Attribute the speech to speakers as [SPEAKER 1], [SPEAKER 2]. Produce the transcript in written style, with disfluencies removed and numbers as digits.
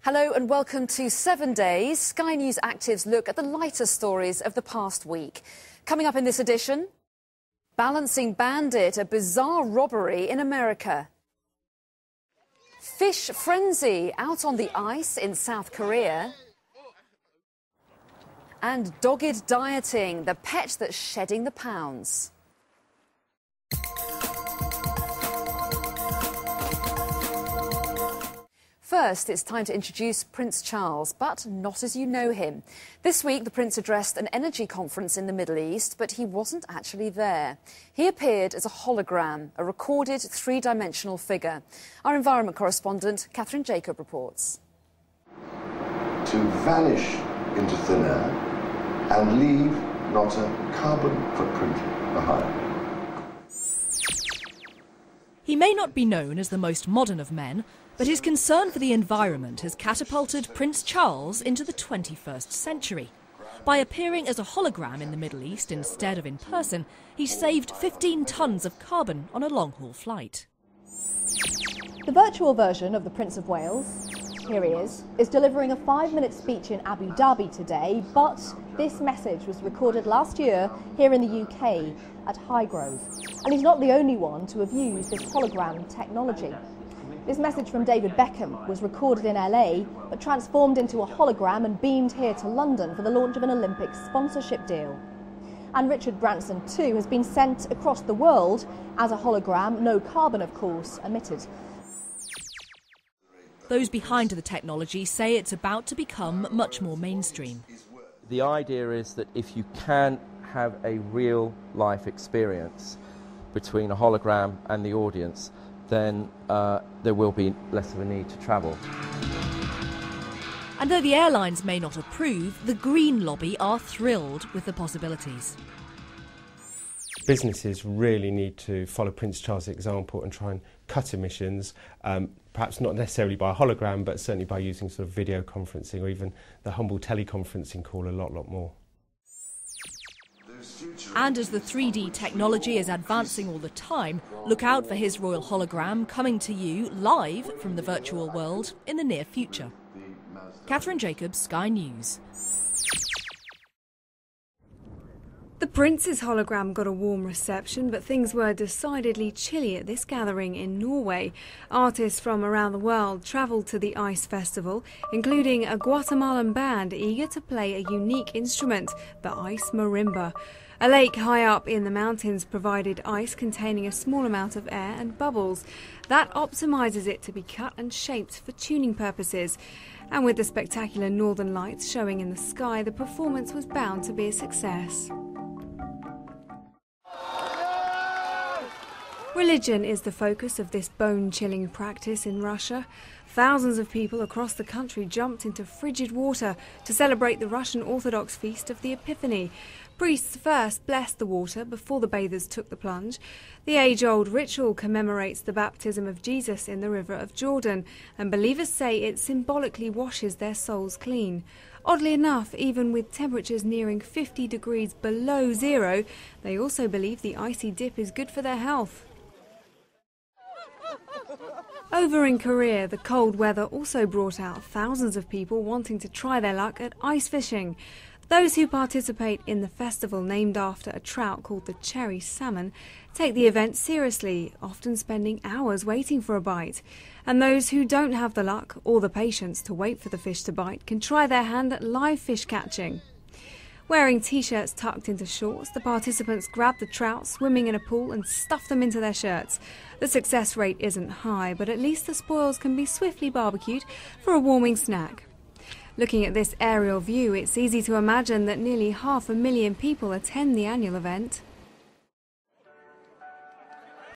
[SPEAKER 1] Hello and welcome to 7 Days. Sky News Actives look at the lighter stories of the past week. Coming up in this edition, Balancing Bandit, a bizarre robbery in America. Fish frenzy out on the ice in South Korea. And dogged dieting, the pet that's shedding the pounds. First, it's time to introduce Prince Charles, but not as you know him. This week, the Prince addressed an energy conference in the Middle East, but he wasn't actually there. He appeared as a hologram, a recorded three-dimensional figure. Our environment correspondent, Catherine Jacob, reports.
[SPEAKER 2] To vanish into thin air and leave not a carbon footprint behind.
[SPEAKER 3] He may not be known as the most modern of men, but his concern for the environment has catapulted Prince Charles into the 21st century. By appearing as a hologram in the Middle East instead of in person, he saved 15 tonnes of carbon on a long-haul flight.
[SPEAKER 4] The virtual version of the Prince of Wales, here he is delivering a 5-minute speech in Abu Dhabi today, but this message was recorded last year here in the UK at Highgrove. And he's not the only one to have used this hologram technology. This message from David Beckham was recorded in LA, but transformed into a hologram and beamed here to London for the launch of an Olympic sponsorship deal. And Richard Branson too has been sent across the world as a hologram, no carbon of course emitted.
[SPEAKER 3] Those behind the technology say it's about to become much more mainstream.
[SPEAKER 5] The idea is that if you can have a real life experience between a hologram and the audience, then there will be less of a need to travel.
[SPEAKER 3] And though the airlines may not approve, the Green Lobby are thrilled with the possibilities.
[SPEAKER 6] Businesses really need to follow Prince Charles' example and try and cut emissions, perhaps not necessarily by a hologram, but certainly by using sort of video conferencing or even the humble teleconferencing call a lot more.
[SPEAKER 3] And as the 3D technology is advancing all the time, look out for his royal hologram coming to you live from the virtual world in the near future. Catherine Jacobs, Sky News.
[SPEAKER 7] The Prince's hologram got a warm reception, but things were decidedly chilly at this gathering in Norway. Artists from around the world travelled to the Ice Festival, including a Guatemalan band eager to play a unique instrument, the ice marimba. A lake high up in the mountains provided ice containing a small amount of air and bubbles. That optimises it to be cut and shaped for tuning purposes. And with the spectacular northern lights showing in the sky, the performance was bound to be a success. Religion is the focus of this bone-chilling practice in Russia. Thousands of people across the country jumped into frigid water to celebrate the Russian Orthodox feast of the Epiphany. Priests first blessed the water before the bathers took the plunge. The age-old ritual commemorates the baptism of Jesus in the River of Jordan, and believers say it symbolically washes their souls clean. Oddly enough, even with temperatures nearing 50 degrees below zero, they also believe the icy dip is good for their health. Over in Korea, the cold weather also brought out thousands of people wanting to try their luck at ice fishing. Those who participate in the festival named after a trout called the cherry salmon take the event seriously, often spending hours waiting for a bite. And those who don't have the luck or the patience to wait for the fish to bite can try their hand at live fish catching. Wearing t-shirts tucked into shorts, the participants grab the trout swimming in a pool and stuff them into their shirts. The success rate isn't high, but at least the spoils can be swiftly barbecued for a warming snack. Looking at this aerial view, it's easy to imagine that nearly 500,000 people attend the annual event.